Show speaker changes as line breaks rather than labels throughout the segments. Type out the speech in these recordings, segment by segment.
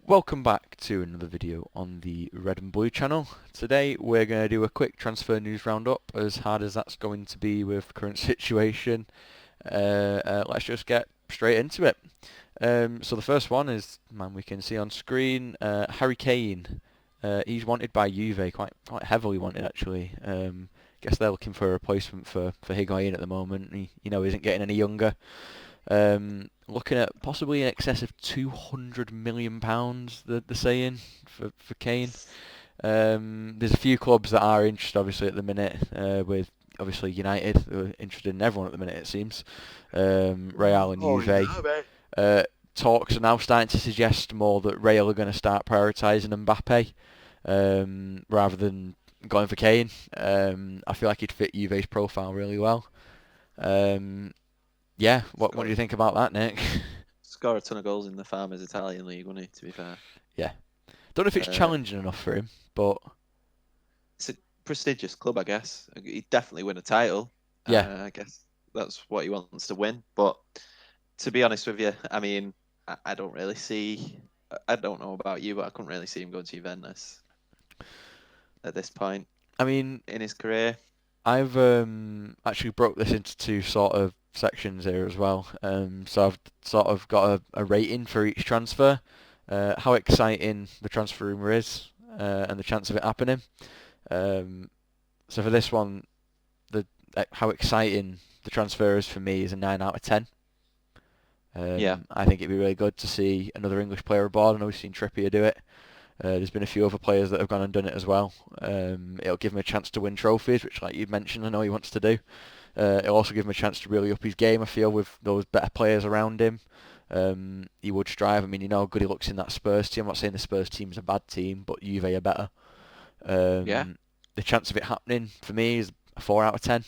Welcome back to another video on the Red and Blue channel. Today we're going to do a quick transfer news roundup, as hard as that's going to be with the current situation. Let's just get straight into it. So the first one is, man, we can see on screen, Harry Kane. He's wanted by Juve, quite heavily wanted actually. Guess they're looking for a replacement for Higuain at the moment. He isn't getting any younger. Looking at possibly in excess of £200 million, they're saying, for Kane. There's a few clubs that are interested, obviously, at the minute, with obviously United, who are interested in everyone at the minute, it seems. Real and
Oh, you
Juve.
know, mate.
Uh, Talks are now starting to suggest more that Real are going to start prioritising Mbappe rather than going for Kane. I feel like he'd fit Juve's profile really well. Um, yeah, what do
Score,
you think about that, Nick?
score a ton of goals in the Farmers Italian League, wouldn't he, to be fair?
Yeah. Don't know if it's
Uh,
challenging enough for him, but
it's a prestigious club, I guess. He'd definitely win a title.
yeah,
I guess that's what he wants to win. But to be honest with you, I mean, I don't really see. I don't know about you, but I couldn't really see him going to Juventus at this point
I mean,
in his career.
I've actually broke this into two sort of sections here as well. So I've sort of got a rating for each transfer, how exciting the transfer rumour is, and the chance of it happening. Um, so for this one, the how exciting the transfer is for me is a 9 out of 10.
Yeah,
I think it'd be really good to see another English player aboard. I know we've seen Trippier do it. There's been a few other players that have gone and done it as well. It'll give him a chance to win trophies, which, like you mentioned, I know he wants to do. It'll also give him a chance to really up his game, I feel, with those better players around him. He would strive. I mean, you know how good he looks in that Spurs team. I'm not saying the Spurs team's a bad team, but Juve are better.
yeah.
The chance of it happening for me is a 4 out of 10.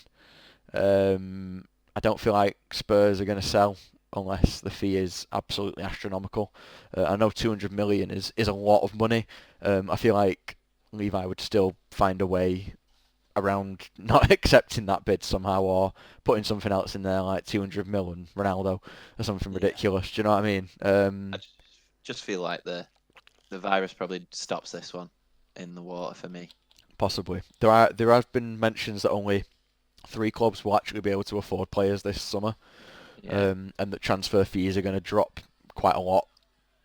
I don't feel like Spurs are going to sell unless the fee is absolutely astronomical. I know 200 million is a lot of money. I feel like Levi would still find a way around not accepting that bid somehow, or putting something else in there like 200 million Ronaldo or something
Yeah.
ridiculous. Do you know what I mean?
I just feel like the virus probably stops this one in the water for me.
Possibly. There have been mentions that only three clubs will actually be able to afford players this summer,
Yeah,
and that transfer fees are going to drop quite a lot,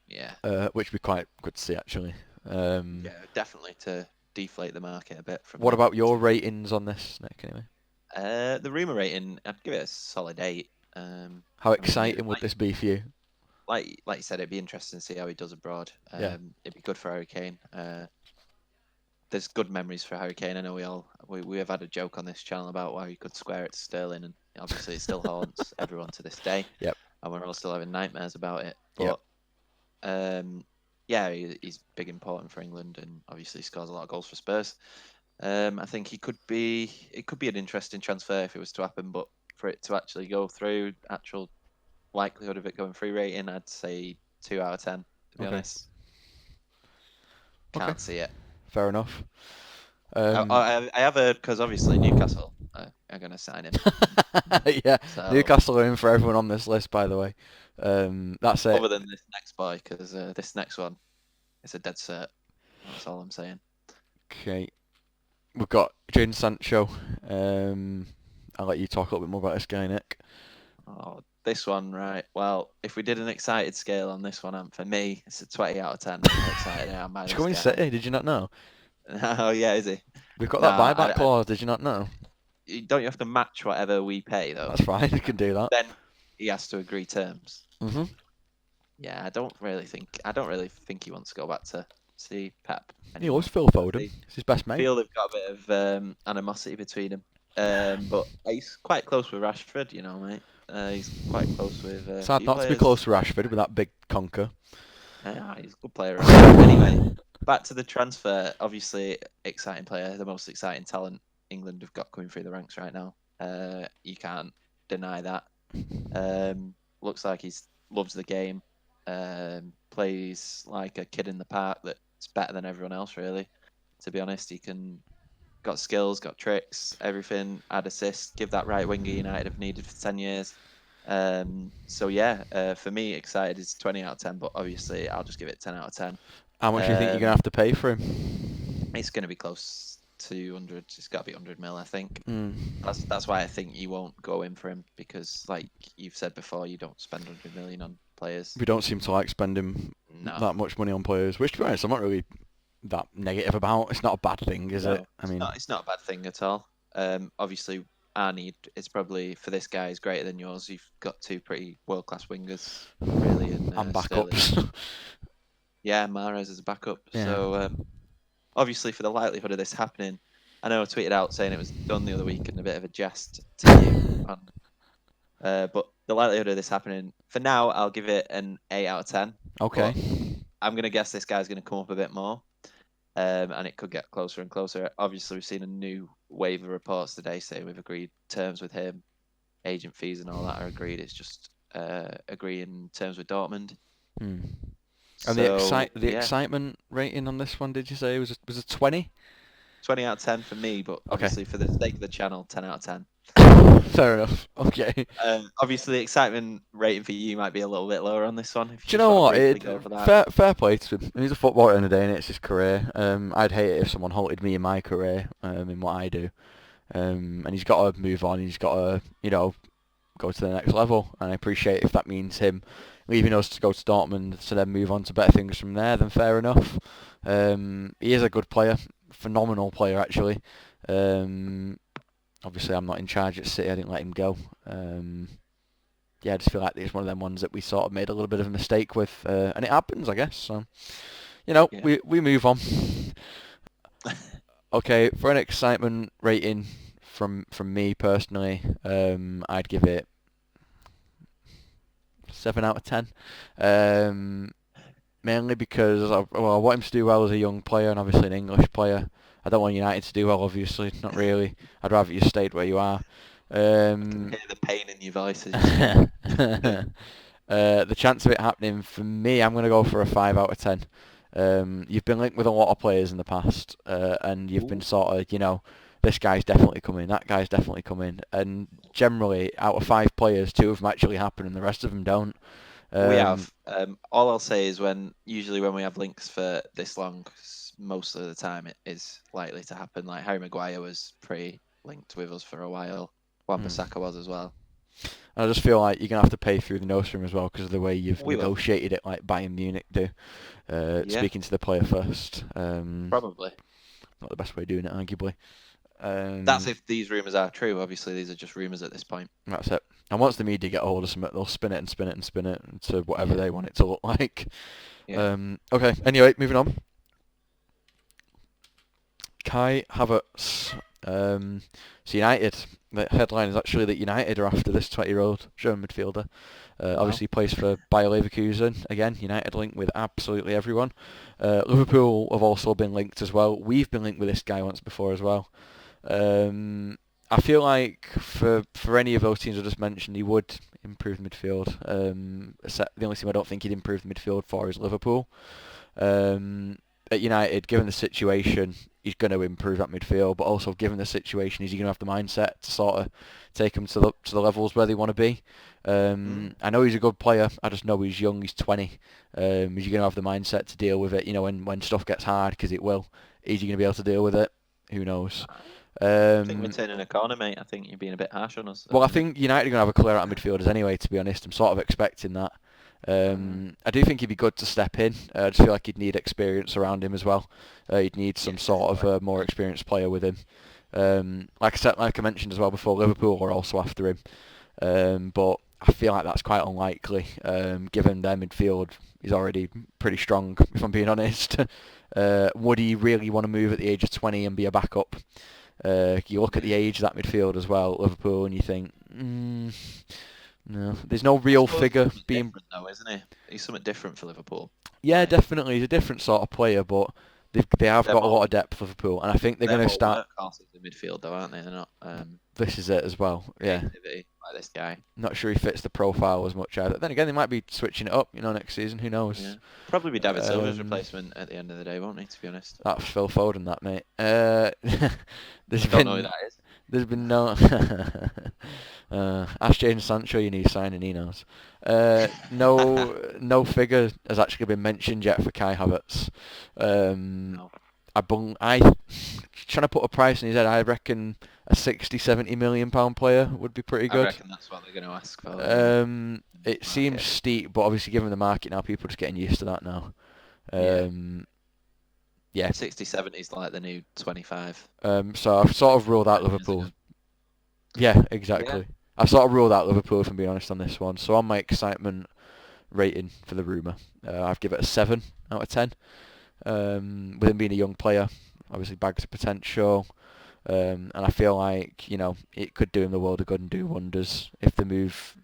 yeah.
which would be quite good to see actually. Um,
Yeah, definitely to deflate the market a bit from
what
that.
about your ratings on this, Nick? Anyway,
The rumor rating, I'd give it a solid 8.
how
I mean,
exciting would this be for you?
like you said, it'd be interesting to see how he does abroad.
Yeah,
It'd be good for Harry Kane. There's good memories for Harry Kane. I know we have had a joke on this channel about why he could square it to Sterling, and obviously it still haunts everyone to this day,
yep,
and we're all still having nightmares about it.
yep.
But yeah, he's big important for England, and obviously scores a lot of goals for Spurs. I think it could be an interesting transfer if it was to happen, but for it to actually go through, actual likelihood of it going through rating, I'd say 2 out of 10. To be
Okay,
honest,
okay,
can't see it.
fair enough.
I,
Um,
I have heard because obviously Newcastle are going to sign him.
yeah,
So
Newcastle are in for everyone on this list, by the way. That's it.
other than this next boy, because this next one is a dead cert. That's all I'm saying.
Okay, we've got Jadon Sancho. Um, I'll let you talk a little bit more about this guy, Nick.
Oh, this one, right. Well, if we did an excited scale on this one, for me, it's a 20 out of 10. How excited I am by
He's
this
going
guy.
City. Did you not know?
Oh, yeah, is he?
We've got
No,
that buyback clause. Did you not know?
don't you have to match whatever we pay, though?
That's fine. You can do that.
Then he has to agree terms.
Mhm.
Yeah, I don't really think he wants to go back to see Pep
He loves
anymore.
Phil
I
Foden.
think-
He's his best mate.
feel they've got a bit of animosity between them. But he's quite close with Rashford, you know, mate. He's quite close with a
It's hard
few
not to be
players.
close to Rashford with that big conker.
He's a good player, Rashford. Anyway, back to the transfer. Obviously, exciting player, the most exciting talent England have got coming through the ranks right now. You can't deny that. Looks like he loves the game. Plays like a kid in the park that's better than everyone else, really. To be honest, he can got skills, got tricks, everything. Add assists, give that right winger United have needed for 10 years. So yeah, for me, excited is 20 out of 10, but obviously I'll just give it 10 out of 10.
How much do you think you're going to
Um,
have to pay for him?
it's going to be close to 100. It's got to be 100 mil, I think.
Mm.
That's why I think you won't go in for him because, like you've said before, you don't spend 100 million on players.
We don't seem to like spending
No,
that much money on players, which to be honest, I'm not really that negative about. It's not a bad thing, is it?
no,
I mean,
it's not a bad thing at all. Obviously, our need is probably for this guy is greater than yours. You've got two pretty world class wingers, really, and
and
Sterling.
backups.
Yeah, Mahrez as a backup.
Yeah.
So obviously, for the likelihood of this happening, I know I tweeted out saying it was done the other week and a bit of a jest to you. But the likelihood of this happening, for now, I'll give it an 8 out of 10.
Okay.
I'm going to guess this guy's going to come up a bit more. And it could get closer and closer. Obviously, we've seen a new wave of reports today saying we've agreed terms with him, agent fees and all that are agreed. It's just agreeing terms with Dortmund.
Hmm.
So,
And the excitement rating on this one, did you say was a 20?
20 out of 10 for me, but obviously for the sake of the channel, 10 out of 10.
Fair enough. Okay.
Obviously, the excitement rating for you might be a little bit lower on this one. If
Do you know what?
go for that.
Fair play to him. He's a footballer in a day, and it's his career. I'd hate it if someone halted me in my career, in what I do. And he's got to move on. He's got to, go to the next level. And I appreciate if that means him leaving us to go to Dortmund to then move on to better things from there. Then fair enough. He is a good player, phenomenal player actually. Obviously, I'm not in charge at City. I didn't let him go. Yeah, I just feel like it's one of them ones that we sort of made a little bit of a mistake with, and it happens, I guess. So,
Yeah.
we move on. Okay, for an excitement rating from me personally, I'd give it 7 out of 10. Mainly because I want him to do well as a young player and obviously an English player. I don't want United to do well, obviously, not really. I'd rather you stayed where you are.
I can hear the pain in your voices.
The chance of it happening for me, I'm going to go for a 5 out of 10. You've been linked with a lot of players in the past, and you've been sort of, this guy's definitely coming, that guy's definitely coming, and generally, out of 5 players, 2 of them actually happen, and the rest of them don't.
We have. All I'll say is usually when we have links for this long, most of the time it is likely to happen. Like Harry Maguire was pretty linked with us for a while. Wan-Bissaka was as well.
And I just feel like you're going to have to pay through the nostrum as well because of the way you've negotiated it like Bayern Munich do. Speaking to the player first.
Probably.
Not the best way of doing it, arguably.
That's if these rumours are true. Obviously, these are just rumours at this point.
That's it. And once the media get a hold of something, they'll spin it and spin it and spin it to whatever they want it to look like.
Yeah.
Okay, anyway, moving on. Kai Havertz. So United, the headline is actually that United are after this 20-year-old German midfielder. Obviously plays for Bayer Leverkusen. Again, United linked with absolutely everyone. Liverpool have also been linked as well. We've been linked with this guy once before as well. I feel like for any of those teams I just mentioned, he would improve the midfield. The only team I don't think he'd improve the midfield for is Liverpool. At United, given the situation, he's going to improve that midfield, but also given the situation, is he going to have the mindset to sort of take them to the levels where they want to be? I know he's a good player. I just know he's young. He's 20. Is he going to have the mindset to deal with it? When stuff gets hard, because it will. Is he going to be able to deal with it? Who knows?
I think we're turning a corner, mate. I think you're being a bit harsh on us.
Well, I think United are going to have a clear out of midfielders anyway, to be honest. I'm sort of expecting that. I do think he'd be good to step in. I just feel like he'd need experience around him as well. He'd need some sort of more experienced player with him. Like I mentioned as well before, Liverpool are also after him. But I feel like that's quite unlikely, given their midfield is already pretty strong, if I'm being honest. Would he really want to move at the age of 20 and be a backup? You look at the age of that midfield as well, Liverpool, and you think, no, there's no real figure being.
Different though, isn't he? He's something different for Liverpool.
Yeah, definitely, he's a different sort of player, but they have got a lot of depth, Liverpool, and I think they're going to start.
Workhorses in midfield, though, aren't they? They're not.
This is it as well. Yeah.
Like this guy.
Not sure he fits the profile as much either. Then again, they might be switching it up, next season. Who knows?
Yeah. Probably be David Silva's replacement at the end of the day, won't he? To be honest.
That's Phil Foden, that mate.
Don't know who that is.
There's been no. Ask Jadon Sancho, you need signing, he knows. No figure has actually been mentioned yet for Kai Havertz.
No,
I trying to put a price in his head. I reckon a 60, 70 million pound player would be pretty
I
good.
reckon that's what they're going to ask for. Yeah,
It seems
market.
steep, but obviously given the market now, people are just getting used to that now.
Yeah,
Yeah.
60, 70 is like the new 25.
So I've sort of ruled out
5 years ago.
Liverpool. Yeah,
Yeah.
exactly. I've sort of ruled out Liverpool, if I'm being honest on this one. So on my excitement rating for the rumour, I've given it a 7 out of 10. With him being a young player, obviously bags of potential. And I feel like, it could do him the world of good and do wonders if the move,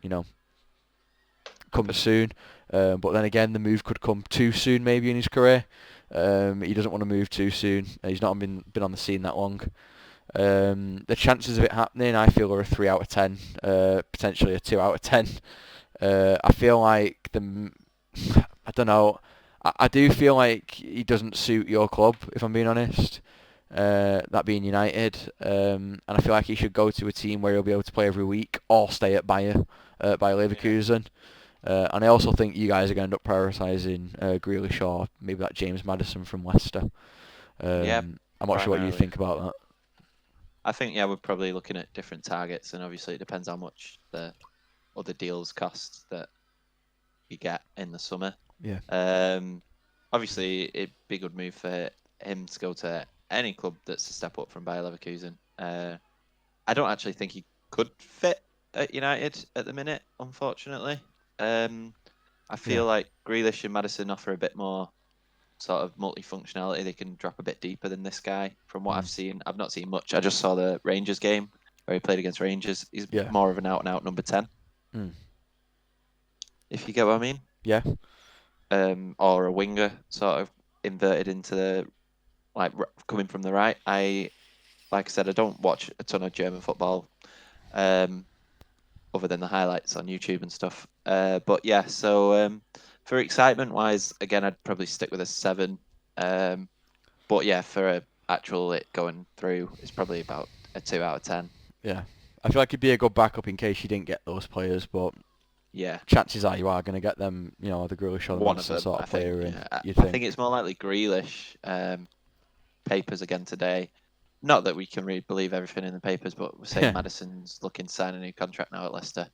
comes soon. But then again, the move could come too soon maybe in his career. He doesn't want to move too soon. He's not been on the scene that long. The chances of it happening, I feel, are a 3 out of 10, potentially a 2 out of 10. I feel like I don't know. I do feel like he doesn't suit your club, if I'm being honest. That being United, and I feel like he should go to a team where he'll be able to play every week, or stay at Bayer Leverkusen. And I also think you guys are going to end up prioritising Grealish or maybe that James Maddison from Leicester.
Yeah,
I'm not sure what you
primarily.
think about that.
I think, yeah, we're probably looking at different targets, and obviously it depends how much the other deals cost that you get in the summer.
Yeah.
Obviously it'd be a good move for him to go to any club that's a step up from Bayer Leverkusen. I don't actually think he could fit at United at the minute, unfortunately. I feel
Yeah.
like Grealish and Madison offer a bit more sort of multifunctionality. They can drop a bit deeper than this guy. From what I've seen, I've not seen much. I just saw the Rangers game where he played against Rangers. He's
Yeah.
more of an out-and-out number 10,
Mm.
if you get what I mean.
Yeah.
Or a winger, sort of inverted into the, coming from the right. Like I said, I don't watch a ton of German football, other than the highlights on YouTube and stuff. But yeah, so for excitement wise, again, I'd probably stick with a 7. But yeah, for actual it going through, it's probably about a 2 out of 10.
Yeah. I feel like he'd be a good backup in case you didn't get those players, but
Yeah,
chances are you are going to get them, the Grealish or the
one of
Madison
them,
sort
I
of
think.
player in,
Yeah.
you'd
I
think.
think it's more likely Grealish. Papers again today. Not that we can really believe everything in the papers, but we're saying Madison's looking to sign a new contract now at Leicester.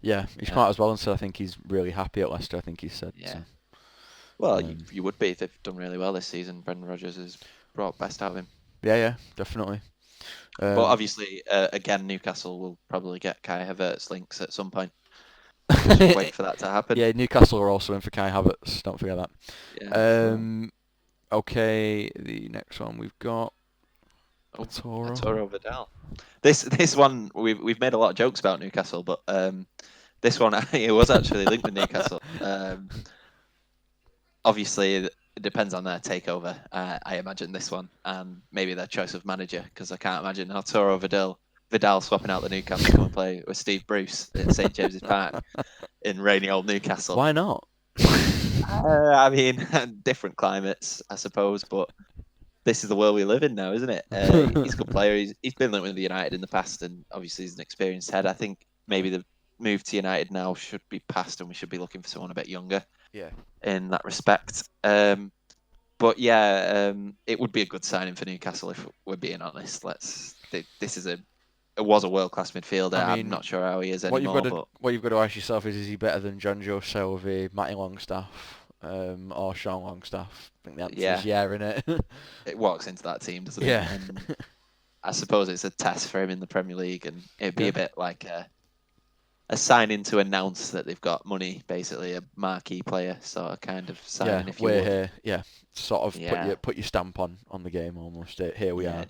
Yeah, he's come out as well and said I think he's really happy at Leicester, I think he said.
Yeah.
So.
Well, you would be. They've done really well this season. Brendan Rodgers has brought best out of him.
Yeah, definitely.
But obviously, again, Newcastle will probably get Kai Havertz links at some point. Just wait for that to happen.
Yeah, Newcastle are also in for Kai Havertz, don't forget that.
Yeah,
Okay, the next one we've got
Arturo Vidal. This one we've made a lot of jokes about Newcastle, but this one it was actually linked with Newcastle. Obviously, it depends on their takeover. I imagine this one, and maybe their choice of manager, because I can't imagine Arturo Vidal swapping out the Newcastle to come and play with Steve Bruce at St James's Park in rainy old Newcastle.
Why not?
I mean, different climates, I suppose, but this is the world we live in now, isn't it? He's a good player. He's been linked with the United in the past, and obviously he's an experienced head. I think maybe the move to United now should be past, and we should be looking for someone a bit younger.
Yeah.
In that respect. But yeah, it would be a good signing for Newcastle if we're being honest. It was a world-class midfielder.
I mean,
I'm not sure how he is anymore.
What you've got to ask yourself is he better than Jonjo Shelvey, Matty Longstaff, or Sean Longstaff? I think the answer is yeah, innit?
It walks into that team, doesn't it?
Yeah.
And I suppose it's a test for him in the Premier League, and it'd be a bit like a signing to announce that they've got money, basically a marquee player sort of kind of signing. If you
we're
would.
here. Yeah, sort of put your stamp on the game almost. Here we are.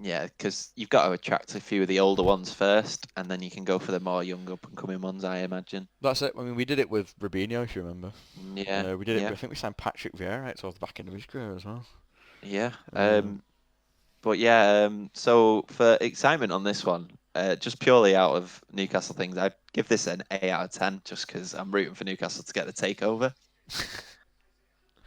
Yeah, because you've got to attract a few of the older ones first, and then you can go for the more young up-and-coming ones, I imagine.
That's it. I mean, we did it with Robinho, if you remember.
Yeah.
We did it. I think we signed Patrick Vieira right towards the back end of his career as well.
Yeah. But yeah, so for excitement on this one, just purely out of Newcastle things, I'd give this an 8 out of 10, just because I'm rooting for Newcastle to get the takeover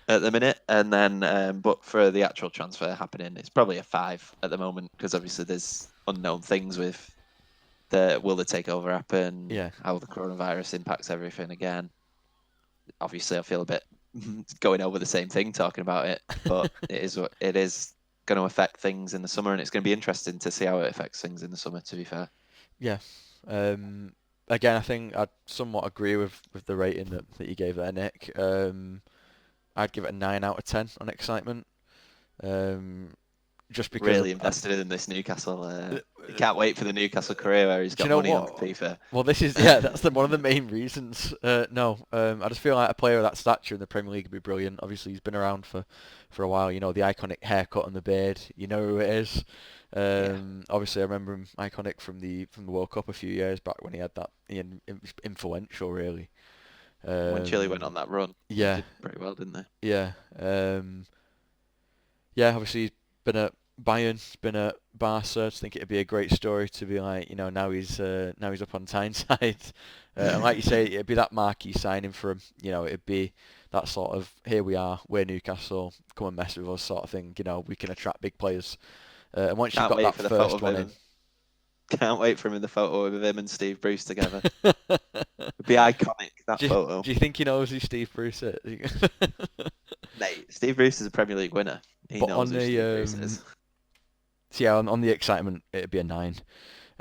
at the minute. And then, but for the actual transfer happening, it's probably a 5 at the moment, because obviously there's unknown things with will the takeover happen?
Yeah.
How the coronavirus impacts everything again. Obviously, I feel a bit going over the same thing talking about it, but it is going to affect things in the summer, and it's going to be interesting to see how it affects things in the summer. To be fair,
Yeah. Again, I think I'd somewhat agree with the rating that you gave there, Nick. I'd give it a 9 out of 10 on excitement. Just because
really invested in this Newcastle.
uh,
You can't wait for the Newcastle career where he's
do you
got
know
money on
what?
FIFA.
Well, this is that's one of the main reasons. No, I just feel like a player of that stature in the Premier League would be brilliant. Obviously, he's been around for a while. You know, the iconic haircut and the beard. You know who it is.
Yeah,
Obviously, I remember him iconic from the World Cup a few years back when he had that influential, really.
when Chile went on that run, they
Yeah,
did pretty well, didn't they?
yeah, yeah. Obviously, he's been at Bayern, he's been at Barca. I just think it'd be a great story to be like, now he's up on Tyneside, and like you say, it'd be that marquee signing for him. You know, it'd be that sort of here we are, we're Newcastle, come and mess with us sort of thing. You know, we can attract big players, and once you've
Can't
got
wait
that
for the photo
first
of
one
him. Can't wait for him in the photo with him and Steve Bruce together. It'd be iconic, that
do
photo.
do you think he knows who Steve Bruce is?
Mate, Steve Bruce is a Premier League winner. He
But
knows
on
who Steve Bruce
the
is.
so yeah, on the excitement, it'd be a 9.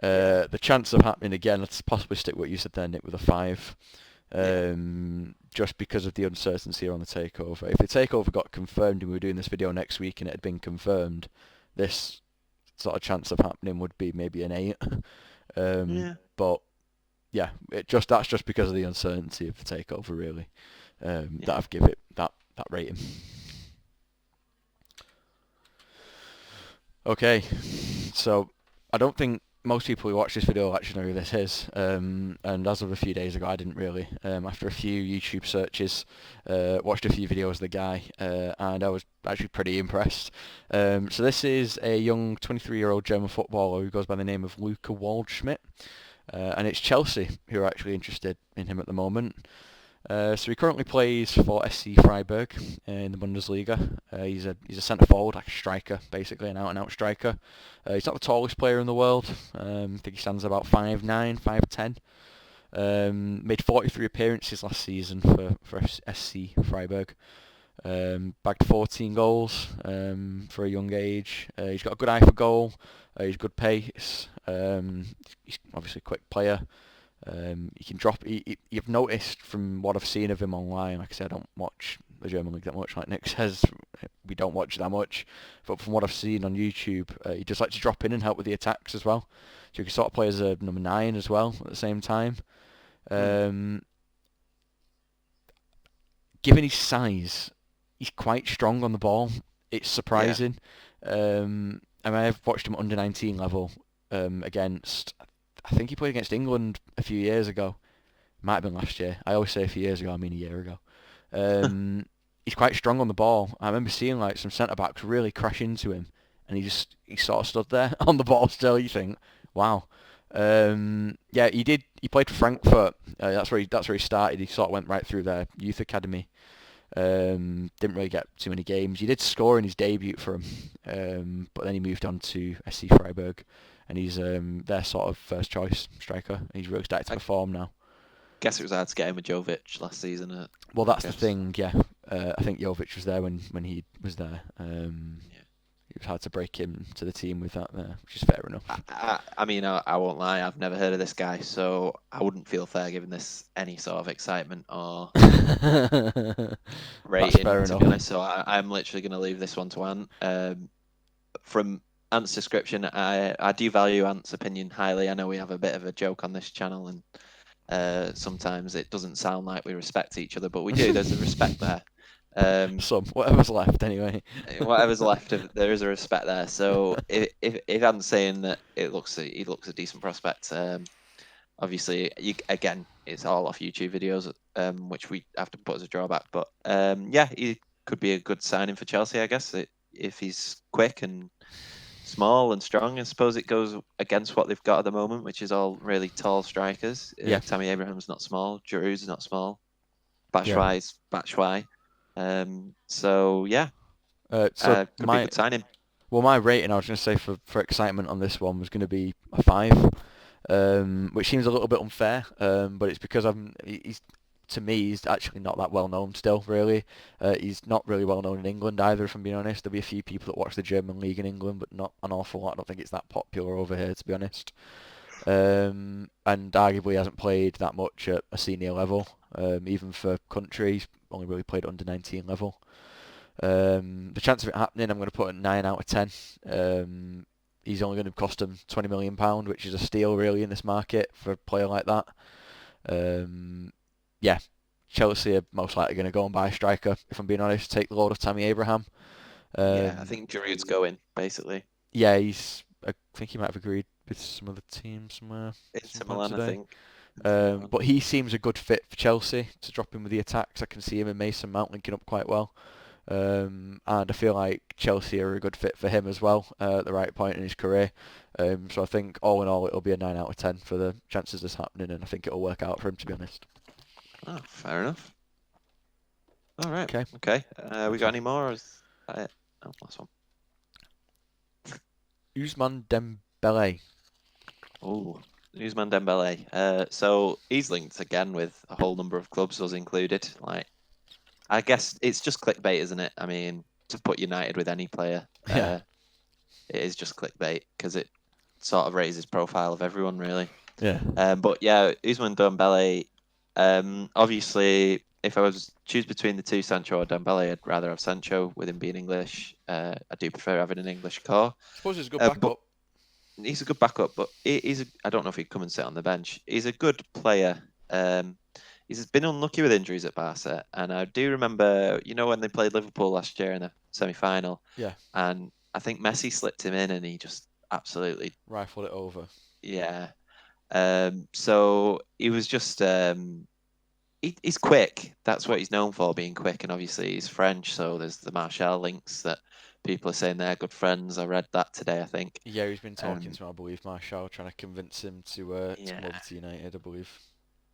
Yeah,
The chance of happening again, let's possibly stick what you said there, Nick, with a 5.
yeah.
Just because of the uncertainty on the takeover. If the takeover got confirmed and we were doing this video next week and it had been confirmed, this sort of chance of happening would be maybe an 8.
Yeah.
But yeah, that's just because of the uncertainty of the takeover, really. That
Yeah.
I've give it that rating. Okay, so I don't think most people who watch this video actually know who this is. And as of a few days ago, I didn't really. After a few YouTube searches, watched a few videos of the guy, and I was actually pretty impressed. So this is a young 23-year-old German footballer who goes by the name of Luca Waldschmidt, and it's Chelsea who are actually interested in him at the moment. So he currently plays for SC Freiburg in the Bundesliga. He's a centre forward, like a striker, basically an out-and-out striker. He's not the tallest player in the world. I think he stands about 5'9", 5'10". Made 43 appearances last season for SC Freiburg. Bagged 14 goals for a young age. He's got a good eye for goal. He's good pace. He's obviously a quick player. He can drop. You've noticed from what I've seen of him online. Like I said, I don't watch the German league that much. Like Nick says, we don't watch that much. But from what I've seen on YouTube, he just likes to drop in and help with the attacks as well. So he can sort of play as a number 9 as well at the same time. Given his size, he's quite strong on the ball. It's surprising. I've watched him at under 19 level against. I think he played against England a few years ago. Might have been last year. I always say a few years ago, I mean a year ago. He's quite strong on the ball. I remember seeing like some centre backs really crash into him, and he sort of stood there on the ball still. You think, wow. Yeah, he did. He played for Frankfurt. That's where he started. He sort of went right through their youth academy. Didn't really get too many games. He did score in his debut for him, but then he moved on to SC Freiburg, and he's their sort of first choice striker. He's really started to perform now.
Guess it was hard to get him with Jovic last season.
Well, that's the thing. Yeah, I think Jovic was there when he was there. It was hard to break him to the team with that there, which is fair enough.
I mean, I won't lie. I've never heard of this guy, so I wouldn't feel fair giving this any sort of excitement or rating, to be honest. So I'm literally going to leave this one to Ant. From Ant's description, I do value Ant's opinion highly. I know we have a bit of a joke on this channel, and sometimes it doesn't sound like we respect each other, but we do. There's a respect there.
Whatever's left anyway.
Whatever's left, there is a respect there. So if I'm saying that he looks a decent prospect, obviously again it's all off YouTube videos, which we have to put as a drawback. But yeah, he could be a good signing for Chelsea, I guess, if he's quick and small and strong. I suppose it goes against what they've got at the moment, which is all really tall strikers.
Yeah.
Tammy Abraham's not small. Giroud's not small. Batshuayi's Batshuayi. So yeah, could be a good signing.
Well, my rating, I was going to say for excitement on this one was going to be a 5, which seems a little bit unfair, but it's because he's to me he's actually not that well known still. Really, he's not really well known in England either. If I'm being honest, there'll be a few people that watch the German league in England, but not an awful lot. I don't think it's that popular over here, to be honest. And arguably hasn't played that much at a senior level, even for country. He's only really played at under 19 level. The chance of it happening, I'm going to put a 9 out of 10. He's only going to cost him £20 million, which is a steal really in this market for a player like that. Yeah, Chelsea are most likely going to go and buy a striker, if I'm being honest. Take the load of Tammy Abraham.
Yeah, I think Giroud's going, basically.
Yeah, I think he might have agreed with some other team somewhere.
Inter Milan, I think.
But he seems a good fit for Chelsea to drop in with the attacks. I can see him and Mason Mount linking up quite well. And I feel like Chelsea are a good fit for him as well at the right point in his career. So I think all in all it'll be a 9 out of 10 for the chances of this happening, and I think it'll work out for him, to be honest.
Oh, fair enough. All right.
Okay.
Okay. We got any more? Or is that it? Oh, last one.
Ousmane Dembele.
Oh, Ousmane Dembele. So he's linked again with a whole number of clubs, us included. Like, I guess it's just clickbait, isn't it? I mean, to put United with any player,
Yeah.
it is just clickbait because it sort of raises profile of everyone, really.
Yeah.
But yeah, Ousmane Dembele. Obviously, if I was to choose between the two, Sancho or Dembele, I'd rather have Sancho with him being English. I do prefer having an English core.
I suppose it's a good backup.
He's a good backup, but I don't know if he'd come and sit on the bench. He's a good player. He's been unlucky with injuries at Barca, and I do remember, when they played Liverpool last year in the semi-final.
Yeah.
And I think Messi slipped him in, and he just absolutely
rifled it over.
Yeah. So he was just he's quick. That's what he's known for, being quick, and obviously he's French, so there's the Martial links that people are saying they're good friends. I read that today, I think.
Yeah, he's been talking to him, I believe, Martial, trying to convince him to come over to United, I believe.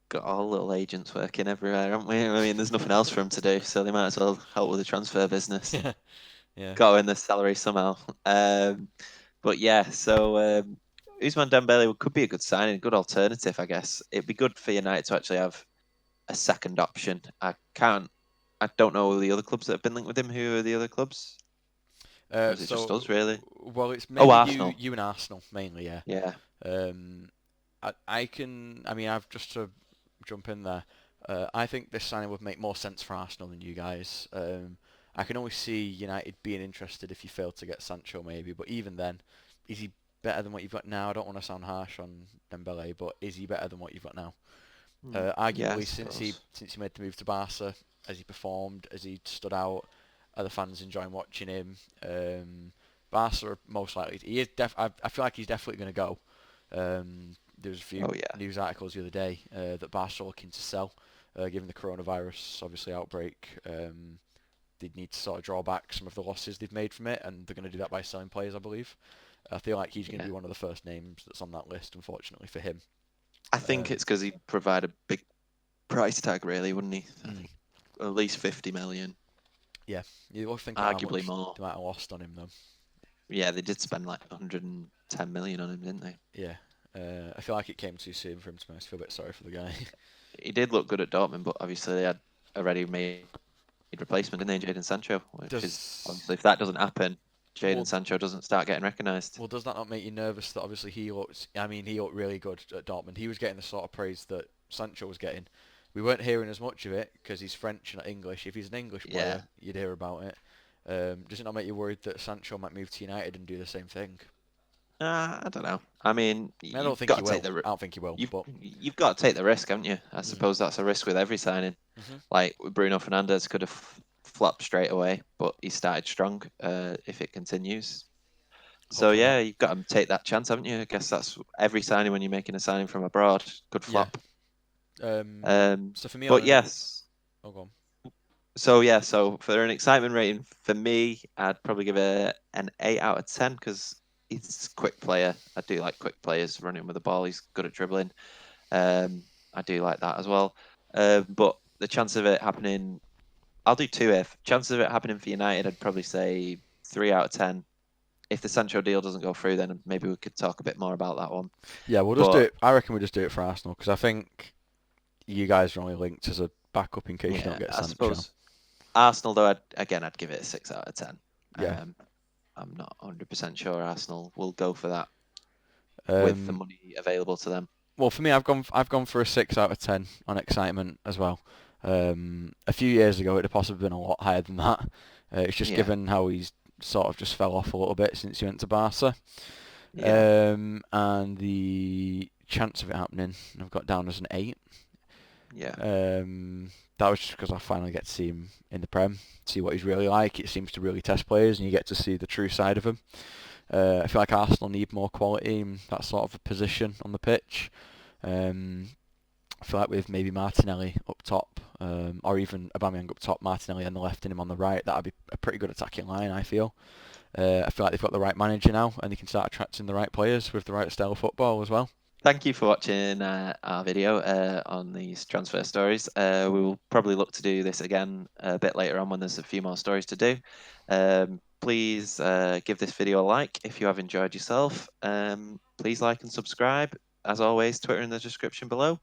Got all little agents working everywhere, haven't we? I mean, there's nothing else for him to do, so they might as well help with the transfer business.
Yeah.
Got to earn the salary somehow. But yeah, so Ousmane Dembele could be a good signing, a good alternative, I guess. It'd be good for United to actually have a second option. I don't know the other clubs that have been linked with him. Who are the other clubs? Or is it just us, really?
Well, it's mainly
Arsenal.
You and Arsenal, mainly, yeah.
Yeah.
I've just to jump in there. I think this signing would make more sense for Arsenal than you guys. I can only see United being interested if you fail to get Sancho, maybe. But even then, is he better than what you've got now? I don't want to sound harsh on Dembele, but is he better than what you've got now? Arguably, since he made the move to Barca, has he performed? Has he stood out? Are the fans enjoying watching him? Barca are most likely. He is. I feel like he's definitely going to go. There was a few news articles the other day that Barca are looking to sell, given the coronavirus obviously outbreak. They'd need to sort of draw back some of the losses they've made from it, and they're going to do that by selling players, I believe. I feel like he's going to be one of the first names that's on that list, unfortunately for him.
I think it's because he'd provide a big price tag, really, wouldn't he? I think at least 50 million.
Yeah, you would think
arguably more.
They might have lost on him, though.
Yeah, they did spend like 110 million on him, didn't they?
Yeah. I feel like it came too soon for him, to be honest. I feel a bit sorry for the guy.
He did look good at Dortmund, but obviously they had already made replacement, didn't they, Jadon Sancho? Obviously, if that doesn't happen, Jadon Sancho doesn't start getting recognised.
Well, does that not make you nervous that obviously he looked really good at Dortmund. He was getting the sort of praise that Sancho was getting. We weren't hearing as much of it because he's French and not English. If he's an English player, you'd hear about it. Does it not make you worried that Sancho might move to United and do the same thing?
I don't know. I mean,
I don't think he will. I don't think he will.
You've got to take the risk, haven't you? I suppose that's a risk with every signing. Like Bruno Fernandes could have flopped straight away, but he started strong. If it continues, so yeah, you've got to take that chance, haven't you? I guess that's every signing when you're making a signing from abroad could flop.
So for me,
but yes.
Oh, go on.
So for an excitement rating, for me, I'd probably give it an 8 out of 10 because he's a quick player. I do like quick players running with the ball. He's good at dribbling. I do like that as well. But the chance of it happening, I'll do 2 if. Chances of it happening for United, I'd probably say 3 out of 10. if the Sancho deal doesn't go through, then maybe we could talk a bit more about that one.
Yeah, we'll just do
But
it. I reckon we'll just do it for Arsenal because I think you guys are only linked as a backup in case you
yeah,
don't get
I
Sancho.
suppose Arsenal, though, I'd give it a 6 out of 10.
Yeah.
I'm not 100% sure Arsenal will go for that with the
Um,
money available to them.
well, for me, I've gone for a 6 out of 10 on excitement as well. A few years ago, it'd have possibly been a lot higher than that. It's just
Yeah,
given how he's sort of just fell off a little bit since he went to Barca.
yeah,
And the chance of it happening, I've got down as an 8.
yeah,
That was just because I finally get to see him in the Prem, see what he's really like. It seems to really test players, and you get to see the true side of him. I feel like Arsenal need more quality in that sort of a position on the pitch. I feel like with maybe Martinelli up top, or even Aubameyang up top, Martinelli on the left and him on the right, that'd be a pretty good attacking line, I feel. I feel like they've got the right manager now, and they can start attracting the right players with the right style of football as well.
Thank you for watching our video on these transfer stories. We will probably look to do this again a bit later on when there's a few more stories to do. Please give this video a like if you have enjoyed yourself. Please like and subscribe. As always, Twitter in the description below.